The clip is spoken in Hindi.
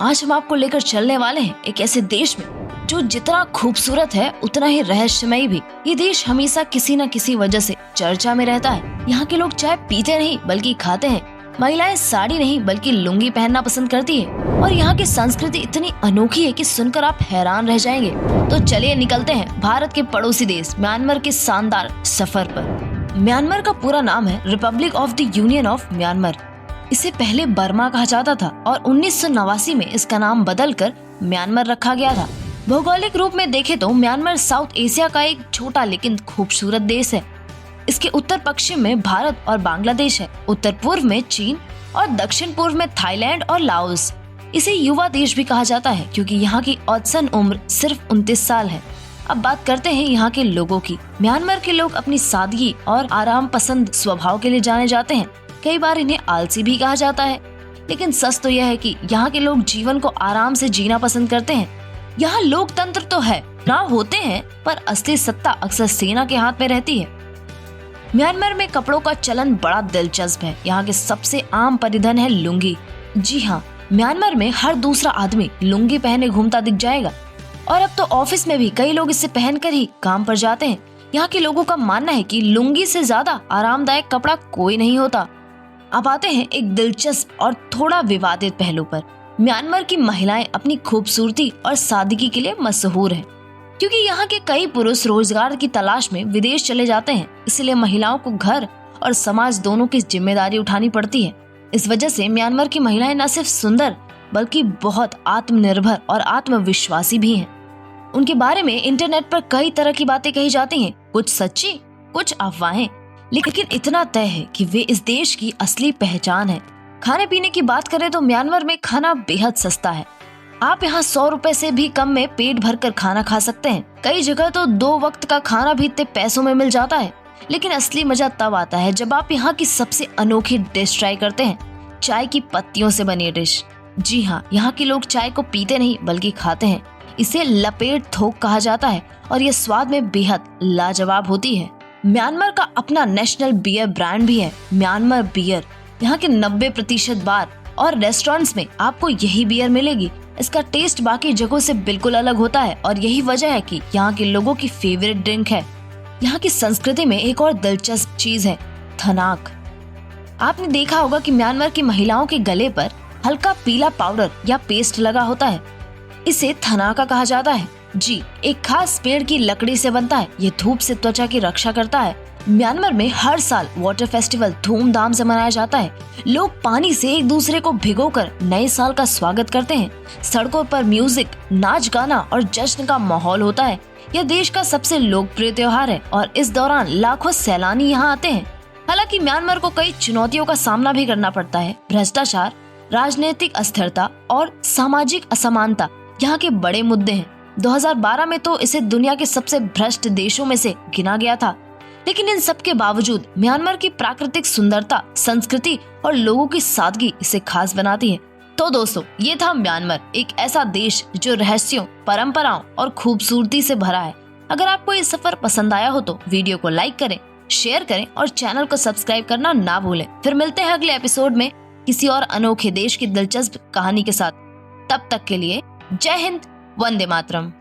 आज हम आपको लेकर चलने वाले हैं एक ऐसे देश में जो जितना खूबसूरत है उतना ही रहस्यमयी भी। ये देश हमेशा किसी न किसी वजह से चर्चा में रहता है। यहाँ के लोग चाय पीते नहीं बल्कि खाते हैं। महिलाएं साड़ी नहीं बल्कि लुंगी पहनना पसंद करती है और यहाँ की संस्कृति इतनी अनोखी है कि सुनकर आप हैरान रह जाएंगे। तो चलिए निकलते हैं भारत के पड़ोसी देश म्यांमार के शानदार सफर पर। म्यांमार का पूरा नाम है Republic of the union of Myanmar. इसे पहले बर्मा कहा जाता था और 1989 में इसका नाम बदलकर म्यांमार रखा गया था। भौगोलिक रूप में देखें तो म्यांमार साउथ एशिया का एक छोटा लेकिन खूबसूरत देश है। इसके उत्तर पश्चिम में भारत और बांग्लादेश है, उत्तर पूर्व में चीन और दक्षिण पूर्व में थाईलैंड और लाओस। इसे युवा देश भी कहा जाता है क्योंकि यहाँ की औसतन उम्र सिर्फ 29 साल है। अब बात करते हैं यहाँ के लोगों की। म्यांमार के लोग अपनी सादगी और आराम पसंद स्वभाव के लिए जाने जाते हैं। कई बार इन्हें आलसी भी कहा जाता है, लेकिन सच तो यह है कि यहाँ के लोग जीवन को आराम से जीना पसंद करते हैं। यहाँ लोकतंत्र तो है, चुनाव होते हैं, पर असली सत्ता अक्सर सेना के हाथ में रहती है। म्यांमार में कपड़ों का चलन बड़ा दिलचस्प है। यहाँ के सबसे आम परिधान है लुंगी। जी हाँ, म्यांमार में हर दूसरा आदमी लुंगी पहने घूमता दिख जाएगा और अब तो ऑफिस में भी कई लोग इसे पहनकर ही काम पर जाते हैं। यहाँ के लोगों का मानना है कि लुंगी से ज्यादा आरामदायक कपड़ा कोई नहीं होता। अब आते हैं एक दिलचस्प और थोड़ा विवादित पहलू पर। म्यांमार की महिलाएं अपनी खूबसूरती और सादगी के लिए मशहूर हैं, क्योंकि यहाँ के कई पुरुष रोजगार की तलाश में विदेश चले जाते हैं। इसलिए महिलाओं को घर और समाज दोनों की जिम्मेदारी उठानी पड़ती है। इस वजह से म्यांमार की महिलाएं न सिर्फ सुंदर बल्कि बहुत आत्मनिर्भर और आत्मविश्वासी भी हैं। उनके बारे में इंटरनेट पर कई तरह की बातें कही जाती हैं, कुछ सच्ची कुछ अफवाहें, लेकिन इतना तय है कि वे इस देश की असली पहचान है। खाने पीने की बात करें तो म्यांमार में खाना बेहद सस्ता है। आप यहाँ 100 रुपए से भी कम में पेट भरकर खाना खा सकते हैं। कई जगह तो 2 वक्त का खाना भी इतने पैसों में मिल जाता है। लेकिन असली मजा तब आता है जब आप यहाँ की सबसे अनोखी डिश ट्राई करते हैं, चाय की पत्तियों से बनी डिश। जी हाँ, यहाँ के लोग चाय को पीते नहीं बल्कि खाते हैं। इसे लपेट थोक कहा जाता है और ये स्वाद में बेहद लाजवाब होती है। म्यांमार का अपना नेशनल बियर ब्रांड भी है, म्यांमार बियर। यहाँ के 90% बार और रेस्टोरेंट्स में आपको यही बियर मिलेगी। इसका टेस्ट बाकी जगहों से बिल्कुल अलग होता है और यही वजह है कि यहाँ के लोगों की फेवरेट ड्रिंक है। यहाँ की संस्कृति में एक और दिलचस्प चीज है थनाक। आपने देखा होगा कि म्यांमार की महिलाओं के गले पर हल्का पीला पाउडर या पेस्ट लगा होता है। इसे थनाका कहा जाता है। जी, एक खास पेड़ की लकड़ी से बनता है। ये धूप से त्वचा की रक्षा करता है। म्यांमार में हर साल वाटर फेस्टिवल धूमधाम से मनाया जाता है। लोग पानी से एक दूसरे को भिगोकर नए साल का स्वागत करते हैं। सड़कों पर म्यूजिक, नाच गाना और जश्न का माहौल होता है। यह देश का सबसे लोकप्रिय त्योहार है और इस दौरान लाखों सैलानी यहाँ आते हैं। हालांकि म्यांमार को कई चुनौतियों का सामना भी करना पड़ता है। भ्रष्टाचार, राजनीतिक अस्थिरता और सामाजिक असमानता यहाँ के बड़े मुद्दे हैं। 2012 में तो इसे दुनिया के सबसे भ्रष्ट देशों में से गिना गया था। लेकिन इन सब के बावजूद म्यांमार की प्राकृतिक सुंदरता, संस्कृति और लोगों की सादगी इसे खास बनाती है। तो दोस्तों, ये था म्यांमार, एक ऐसा देश जो रहस्यों, परंपराओं और खूबसूरती से भरा है। अगर आपको ये सफर पसंद आया हो तो वीडियो को लाइक करें, शेयर करें और चैनल को सब्सक्राइब करना ना भूलें। फिर मिलते हैं अगले एपिसोड में किसी और अनोखे देश की दिलचस्प कहानी के साथ। तब तक के लिए जय हिंद, वंदे मातरम।